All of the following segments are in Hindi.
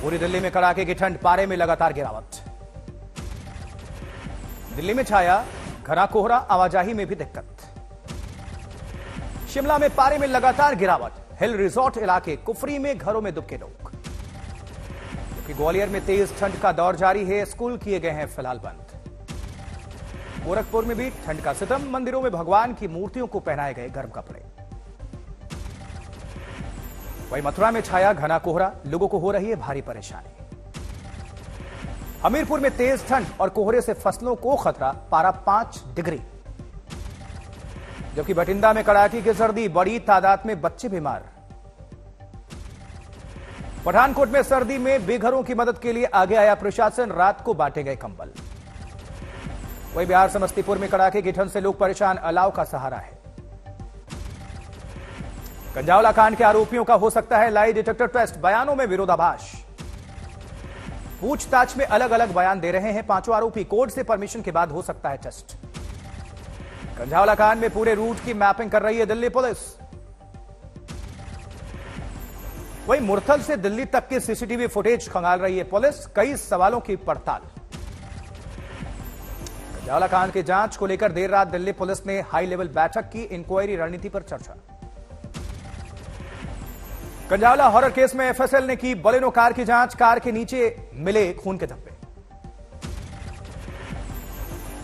पूरी दिल्ली में कड़ाके की ठंड, पारे में लगातार गिरावट। दिल्ली में छाया घना कोहरा, आवाजाही में भी दिक्कत। शिमला में पारे में लगातार गिरावट, हिल रिजॉर्ट इलाके कुफरी में घरों में दुबके लोग। जबकि ग्वालियर में तेज ठंड का दौर जारी है, स्कूल किए गए हैं फिलहाल बंद। गोरखपुर में भी ठंड का सितम, मंदिरों में भगवान की मूर्तियों को पहनाए गए गर्म कपड़े। वहीं मथुरा में छाया घना कोहरा, लोगों को हो रही है भारी परेशानी। हमीरपुर में तेज ठंड और कोहरे से फसलों को खतरा, पारा 5 डिग्री। जबकि बठिंडा में कड़ाके की सर्दी, बड़ी तादाद में बच्चे बीमार। पठानकोट में सर्दी में बेघरों की मदद के लिए आगे आया प्रशासन, रात को बांटे गए कंबल। वहीं बिहार समस्तीपुर में कड़ाके की ठंड से लोग परेशान, अलाव का सहारा है। कंजावला कांड के आरोपियों का हो सकता है लाई डिटेक्टर टेस्ट, बयानों में विरोधाभास। पूछताछ में अलग अलग बयान दे रहे हैं पांचों आरोपी, कोर्ट से परमिशन के बाद हो सकता है टेस्ट। कंजावला कांड में पूरे रूट की मैपिंग कर रही है दिल्ली पुलिस। वहीं मुरथल से दिल्ली तक के सीसीटीवी फुटेज खंगाल रही है पुलिस, कई सवालों की पड़ताल। कंजावला कांड की जांच को लेकर देर रात दिल्ली पुलिस ने हाई लेवल बैठक की, इंक्वायरी रणनीति पर चर्चा। कंजावला हॉरर केस में एफएसएल ने की बलेनो कार की जांच, कार के नीचे मिले खून के धब्बे।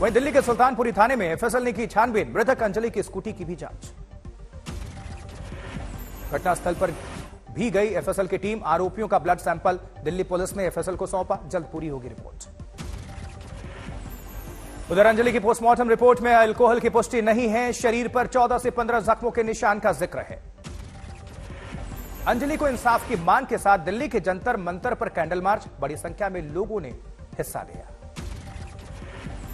वहीं दिल्ली के सुल्तानपुरी थाने में एफएसएल ने की छानबीन, मृतक अंजलि की स्कूटी की भी जांच। घटनास्थल पर भी गई एफएसएल की टीम, आरोपियों का ब्लड सैंपल दिल्ली पुलिस ने एफएसएल को सौंपा, जल्द पूरी होगी रिपोर्ट। उधर अंजलि की पोस्टमार्टम रिपोर्ट में अल्कोहल की पुष्टि नहीं है, शरीर पर 14 से 15 जख्मों के निशान का जिक्र है। अंजलि को इंसाफ की मांग के साथ दिल्ली के जंतर मंतर पर कैंडल मार्च, बड़ी संख्या में लोगों ने हिस्सा लिया।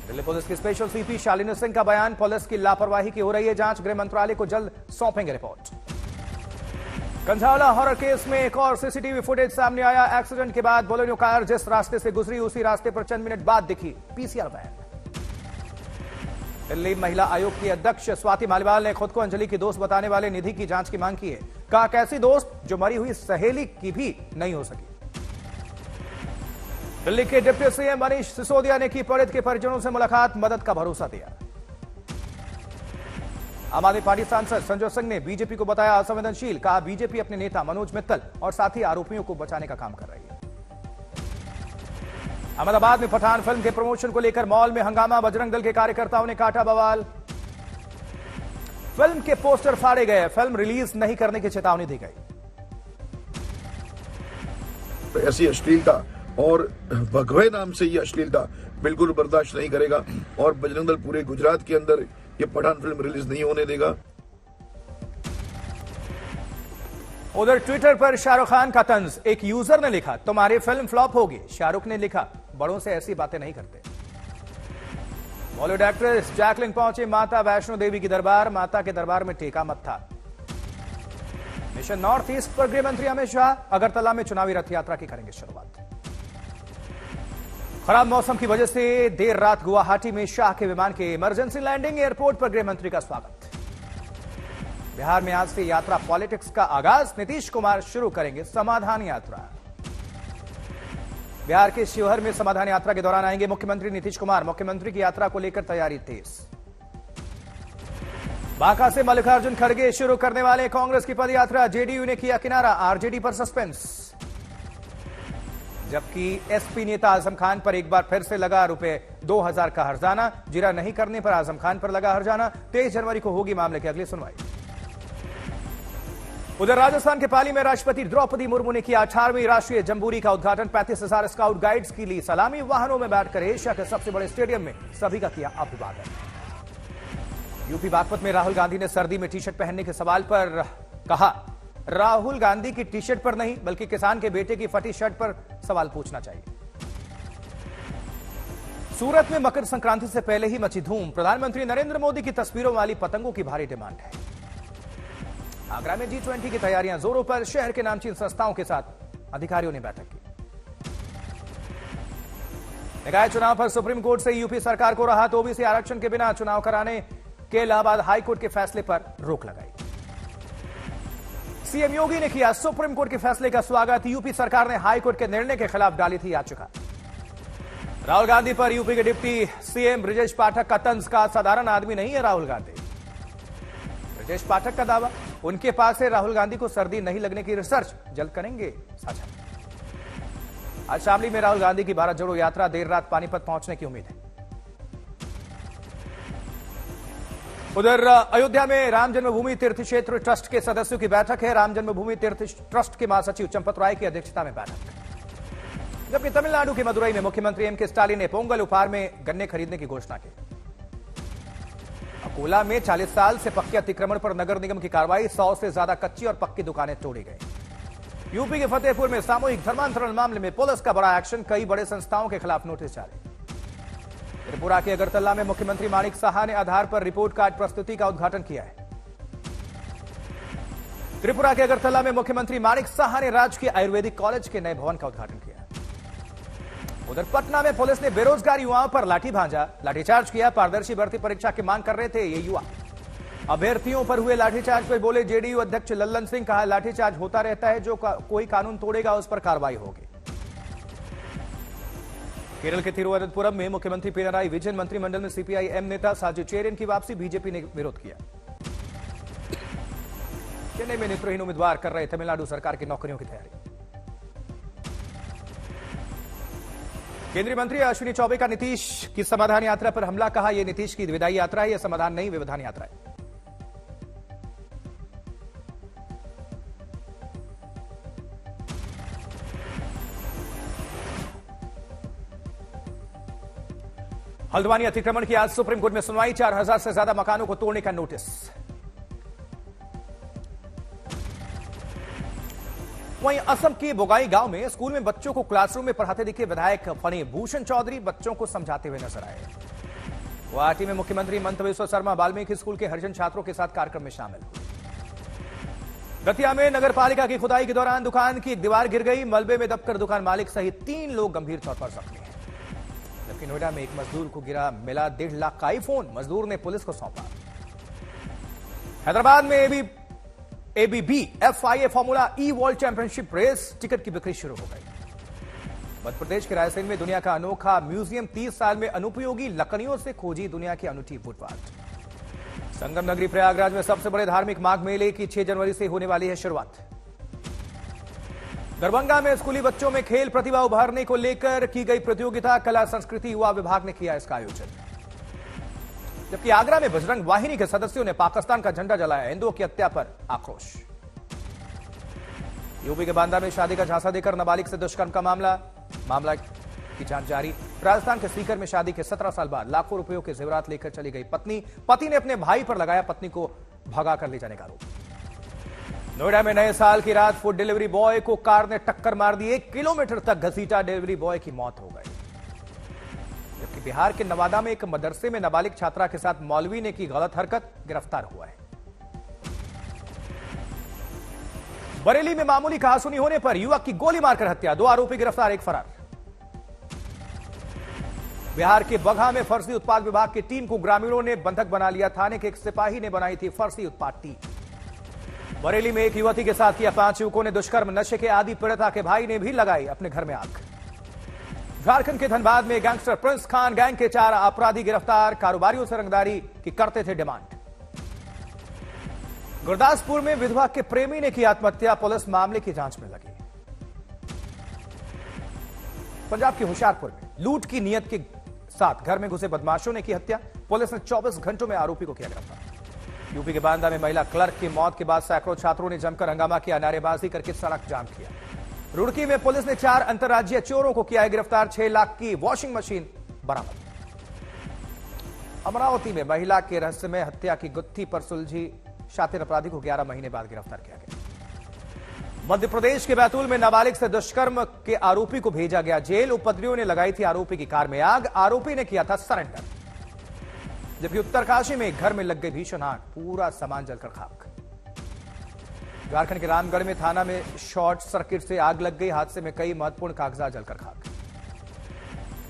दिल्ली पुलिस की स्पेशल सीपी शालिनी सिंह का बयान, पुलिस की लापरवाही की हो रही है जांच, गृह मंत्रालय को जल्द सौंपेंगे रिपोर्ट। कंजावला हॉरर केस में एक और सीसीटीवी फुटेज सामने आया, एक्सीडेंट के बाद बोलेरो कार जिस रास्ते से गुजरी उसी रास्ते पर चंद मिनट बाद दिखी पीसीआर वैन। दिल्ली महिला आयोग की अध्यक्ष स्वाति मालीवाल ने खुद को अंजलि की दोस्त बताने वाले निधि की जांच की मांग की है, कहा कैसी दोस्त जो मरी हुई सहेली की भी नहीं हो सकी। दिल्ली के डिप्टी सीएम मनीष सिसोदिया ने की पीड़ित के परिजनों से मुलाकात, मदद का भरोसा दिया। आम आदमी पार्टी सांसद संजय सिंह ने बीजेपी को बताया असंवेदनशील, कहा बीजेपी अपने नेता मनोज मित्तल और साथी आरोपियों को बचाने का काम कर रही है। अहमदाबाद में पठान फिल्म के प्रमोशन को लेकर मॉल में हंगामा, बजरंग दल के कार्यकर्ताओं ने काटा बवाल। फिल्म के पोस्टर फाड़े गए, फिल्म रिलीज नहीं करने की चेतावनी दी गई। ऐसी अश्लीलता और भगवे नाम से ये अश्लीलता बिल्कुल बर्दाश्त नहीं करेगा और बजरंग दल पूरे गुजरात के अंदर ये पठान फिल्म रिलीज नहीं होने देगा। उधर ट्विटर पर शाहरुख खान का तंज, एक यूजर ने लिखा तुम्हारी फिल्म फ्लॉप होगी, शाहरुख ने लिखा बड़ों से ऐसी बातें नहीं करते। बॉलीवुड एक्ट्रेस जैकलिन पहुंची माता वैष्णो देवी की दरबार, माता के दरबार में टेका मत्था। मिशन नॉर्थ ईस्ट पर गृह मंत्री अमित शाह अगरतला में चुनावी रथ यात्रा की करेंगे शुरुआत। खराब मौसम की वजह से देर रात गुवाहाटी में शाह के विमान के इमरजेंसी लैंडिंग, एयरपोर्ट पर गृह मंत्री का स्वागत। बिहार में आज से यात्रा पॉलिटिक्स का आगाज, नीतीश कुमार शुरू करेंगे समाधान यात्रा। बिहार के शिवहर में समाधान यात्रा के दौरान आएंगे मुख्यमंत्री नीतीश कुमार, मुख्यमंत्री की यात्रा को लेकर तैयारी तेज। बांका से मल्लिकार्जुन खड़गे शुरू करने वाले कांग्रेस की पदयात्रा, जेडीयू ने किया किनारा, आरजेडी पर सस्पेंस। जबकि एसपी नेता आजम खान पर एक बार फिर से लगा ₹2000 का हर्जाना, जिरा नहीं करने पर आजम खान पर लगा हर्जाना। 23 जनवरी को होगी मामले की अगली सुनवाई। उधर राजस्थान के पाली में राष्ट्रपति द्रौपदी मुर्मू ने किया 18वीं राष्ट्रीय जंबूरी का उद्घाटन, 35,000 स्काउट गाइड्स की ली सलामी, वाहनों में बैठकर एशिया के सबसे बड़े स्टेडियम में सभी का किया अभिवादन। यूपी बागपत में राहुल गांधी ने सर्दी में टी शर्ट पहनने के सवाल पर कहा राहुल गांधी की टी शर्ट पर नहीं बल्कि किसान के बेटे की फटी शर्ट पर सवाल पूछना चाहिए। सूरत में मकर संक्रांति से पहले ही मची धूम, प्रधानमंत्री नरेंद्र मोदी की तस्वीरों वाली पतंगों की भारी डिमांड है। आगरा में G20 की तैयारियां जोरों पर, शहर के नामचीन संस्थाओं के साथ अधिकारियों ने बैठक की। निकाय चुनाव पर सुप्रीम कोर्ट से यूपी सरकार को राहत, ओबीसी आरक्षण के बिना चुनाव कराने के इलाहाबाद हाईकोर्ट के फैसले पर रोक लगाई। सीएम योगी ने किया सुप्रीम कोर्ट के फैसले का स्वागत। यूपी सरकार ने हाई कोर्ट के निर्णय के खिलाफ डाली थी याचिका। राहुल गांधी पर यूपी के डिप्टी सीएम ब्रजेश पाठक का तंज का साधारण आदमी नहीं है राहुल गांधी। ब्रजेश पाठक का दावा, उनके पास है राहुल गांधी को सर्दी नहीं लगने की रिसर्च, जल्द करेंगे साझा। आज शामली में राहुल गांधी की भारत जोड़ो यात्रा, देर रात पानीपत पहुंचने की उम्मीद है। उधर अयोध्या में राम जन्मभूमि तीर्थ क्षेत्र ट्रस्ट के सदस्यों की बैठक है। राम जन्मभूमि तीर्थ ट्रस्ट के महासचिव चंपत राय की अध्यक्षता में बैठक। जबकि तमिलनाडु के मदुरई में मुख्यमंत्री एम.के. स्टालिन ने पोंगल उपहार में गन्ने खरीदने की घोषणा की। अकोला में 40 साल से पक्के अतिक्रमण पर नगर निगम की कार्रवाई, 100 से ज्यादा कच्ची और पक्की दुकानें तोड़ी गई। यूपी के फतेहपुर में सामूहिक धर्मांतरण मामले में पुलिस का बड़ा एक्शन, कई बड़े संस्थाओं के खिलाफ नोटिस जारी। त्रिपुरा के अगरतला में मुख्यमंत्री माणिक साहा ने आधार पर रिपोर्ट कार्ड प्रस्तुति का उद्घाटन किया है। त्रिपुरा के अगरतला में मुख्यमंत्री माणिक साहा ने राजकीय आयुर्वेदिक कॉलेज के नए भवन का उद्घाटन किया। उधर पटना में पुलिस ने बेरोजगार युवाओं पर लाठीचार्ज किया। पारदर्शी भर्ती परीक्षा की मांग कर रहे थे ये युवा। अभ्यर्थियों पर हुए लाठीचार्ज पर बोले जेडीयू अध्यक्ष लल्लन सिंह, कहा लाठीचार्ज होता रहता है, जो कोई कानून तोड़ेगा उस पर कार्रवाई होगी। केरल के तिरुवनंतपुरम में मुख्यमंत्री पिनराई विजयन मंत्रिमंडल में सीपीआई-एम नेता साजु चेरियन की वापसी, बीजेपी ने विरोध किया। चेन्नई में नेत्रहीन उम्मीदवार कर रहे तमिलनाडु सरकार की नौकरियों की तैयारी। केंद्रीय मंत्री अश्विनी चौबे का नीतीश की समाधान यात्रा पर हमला, कहा यह नीतीश की विदाई यात्रा है, यह समाधान नहीं व्यवधान यात्रा है। हल्द्वानी अतिक्रमण की आज सुप्रीम कोर्ट में सुनवाई, 4000 से ज्यादा मकानों को तोड़ने का नोटिस। वहीं असम के बोगाई गांव में स्कूल में बच्चों को क्लासरूम में पढ़ाते दिखे विधायक फणी भूषण चौधरी, बच्चों को समझाते हुए नजर आए। गुवाहाटी में मुख्यमंत्री हिमंता बिस्वा शर्मा वाल्मीकि स्कूल के हरिजन छात्रों के साथ कार्यक्रम में शामिल हुए। दतिया में नगर पालिका की खुदाई के दौरान दुकान की एक दीवार गिर गई, मलबे में दबकर दुकान मालिक सहित 3 लोग गंभीर तौर पर जख्मी हैं। जबकि नोएडा में एक मजदूर को गिरा मिला 1.5 लाख का आईफोन, मजदूर ने पुलिस को सौंपा। हैदराबाद में एबीबी FIA फॉर्मूला ई वर्ल्ड चैंपियनशिप रेस टिकट की बिक्री शुरू हो गई। मध्य प्रदेश के रायसेन में दुनिया का अनोखा म्यूजियम, 30 साल में अनुपयोगी लकड़ियों से खोजी दुनिया की अनूठी फुटपाथ। संगम नगरी प्रयागराज में सबसे बड़े धार्मिक माघ मेले की 6 जनवरी से होने वाली है शुरुआत। दरभंगा में स्कूली बच्चों में खेल प्रतिभा उभारने को लेकर की गई प्रतियोगिता, कला संस्कृति युवा विभाग ने किया इसका आयोजन। जबकि आगरा में बजरंग वाहिनी के सदस्यों ने पाकिस्तान का झंडा जलाया, हिंदुओं की हत्या पर आक्रोश। यूपी के बांदा में शादी का झांसा देकर नाबालिग से दुष्कर्म का मामला की जांच जारी। राजस्थान के सीकर में शादी के 17 साल बाद लाखों रुपयों के जेवरात लेकर चली गई पत्नी, पति ने अपने भाई पर लगाया पत्नी को भगाकर ले जाने का आरोप। नोएडा में नए साल की रात फूड डिलीवरी बॉय को कार ने टक्कर मार दी, 1 किलोमीटर तक घसीटा, डिलीवरी बॉय की मौत हो गई। जबकि बिहार के नवादा में एक मदरसे में नाबालिग छात्रा के साथ मौलवी ने की गलत हरकत, गिरफ्तार हुआ है। बरेली में मामूली कहासुनी होने पर युवक की गोली मारकर हत्या, 2 आरोपी गिरफ्तार, 1 फरार। बिहार के बगहा में फर्जी उत्पाद विभाग की टीम को ग्रामीणों ने बंधक बना लिया, थाने के एक सिपाही ने बनाई थी फर्जी उत्पाद टीम। बरेली में एक युवती के साथ किया 5 युवकों ने दुष्कर्म, नशे के आदि पीड़िता के भाई ने भी लगाई अपने घर में आग। झारखंड के धनबाद में गैंगस्टर प्रिंस खान गैंग के 4 अपराधी गिरफ्तार, कारोबारियों से रंगदारी की करते थे डिमांड। गुरदासपुर में विधवा के प्रेमी ने की आत्महत्या, पुलिस मामले की जांच में लगी। पंजाब के होशियारपुर में लूट की नीयत के साथ घर में घुसे बदमाशों ने की हत्या, पुलिस ने 24 घंटों में आरोपी को किया गिरफ्तार। यूपी के बांदा में महिला क्लर्क की मौत के बाद सैकड़ों छात्रों ने जमकर हंगामा किया, नारेबाजी करके सड़क जाम किया। रुड़की में पुलिस ने 4 अंतर्राज्यीय चोरों को किया गिरफ्तार, 6 लाख की वॉशिंग मशीन बरामद। अमरावती में महिला के रहस्यमय हत्या की गुत्थी पर सुलझी शातिर अपराधी को 11 महीने बाद गिरफ्तार किया गया। मध्य प्रदेश के बैतूल में नाबालिग से दुष्कर्म के आरोपी को भेजा गया जेल, उपद्रवियों ने लगाई थी आरोपी की कार में आग, आरोपी ने किया था सरेंडर। जबकि उत्तरकाशी में एक घर में लग गई भीषण आग, पूरा सामान जलकर खाक। झारखंड के रामगढ़ में थाना में शॉर्ट सर्किट से आग लग गई, हादसे में कई महत्वपूर्ण कागजात जलकर खाक।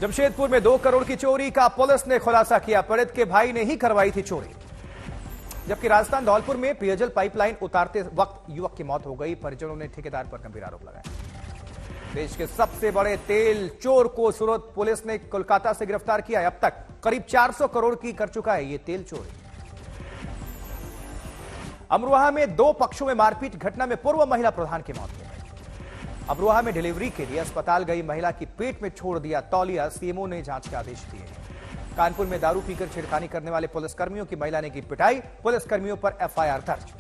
जमशेदपुर में 2 करोड़ की चोरी का पुलिस ने खुलासा किया, पीड़ित के भाई ने ही करवाई थी चोरी। जबकि राजस्थान धौलपुर में पेयजल पाइपलाइन उतारते वक्त युवक की मौत हो गई। परिजनों ने ठेकेदार पर गंभीर आरोप लगाया। देश के सबसे बड़े तेल चोर को सूरत पुलिस ने कोलकाता से गिरफ्तार किया है। अब तक करीब 400 करोड़ की कर चुका है ये तेल चोरी। अमरोहा में दो पक्षों में मारपीट घटना में पूर्व महिला प्रधान की मौत हो गई। अमरोहा में डिलीवरी के लिए अस्पताल गई महिला की पेट में छोड़ दिया तौलिया। सीएमओ ने जांच के आदेश दिए। कानपुर में दारू पीकर छेड़खानी करने वाले पुलिसकर्मियों की महिला ने की पिटाई। पुलिसकर्मियों पर एफआईआर दर्ज।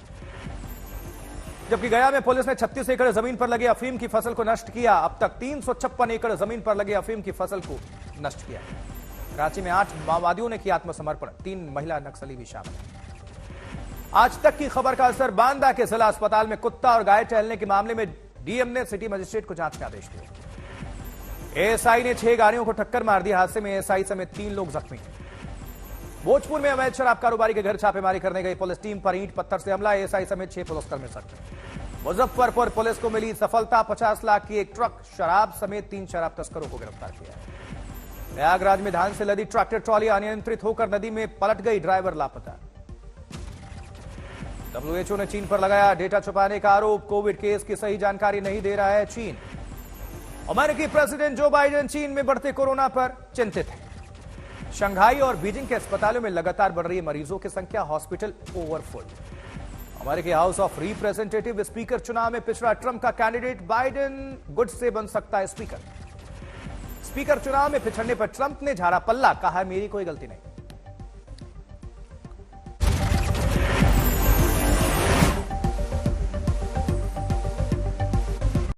जबकि गया में पुलिस ने 36 एकड़ जमीन पर लगे अफीम की फसल को नष्ट किया। अब तक 356 एकड़ जमीन पर लगे अफीम की फसल को नष्ट किया। रांची में 8 माओवादियों ने किया आत्मसमर्पण। 3 महिला नक्सली भी शामिल हैं। आज तक की खबर का असर। बांदा के जिला अस्पताल में कुत्ता और गाय टहलने के मामले में डीएम ने सिटी मजिस्ट्रेट को जांच के आदेश दिए। एएसआई ने 6 गाड़ियों को टक्कर मार दी। हादसे में एएसआई समेत 3 लोग जख्मी। भोजपुर में अवैध शराब कारोबारी के घर छापेमारी करने गई पुलिस टीम पर ईंट पत्थर से हमला। एएसआई समेत 6 पुलिसकर्मी जख्मी। मुजफ्फरपुर पुलिस को मिली सफलता। 50 लाख की एक ट्रक शराब समेत 3 शराब तस्करों को गिरफ्तार किया। प्रयागराज में धान से लदी ट्रैक्टर ट्रॉली अनियंत्रित होकर नदी में पलट गई। ड्राइवर लापता। डब्ल्यूएचओ ने चीन पर लगाया डेटा छुपाने का आरोप। कोविड केस की सही जानकारी नहीं दे रहा है चीन। अमेरिकी प्रेसिडेंट जो बाइडेन चीन में बढ़ते कोरोना पर चिंतित है। शंघाई और बीजिंग के अस्पतालों में लगातार बढ़ रही है मरीजों की संख्या। Hospital overfull. अमेरिकी हाउस ऑफ रिप्रेजेंटेटिव स्पीकर चुनाव में पिछड़ा ट्रंप का कैंडिडेट बाइडेन गुड से बन सकता है स्पीकर। स्पीकर चुनाव में पिछड़ने पर ट्रंप ने झाड़ा पल्ला। कहा मेरी कोई गलती नहीं।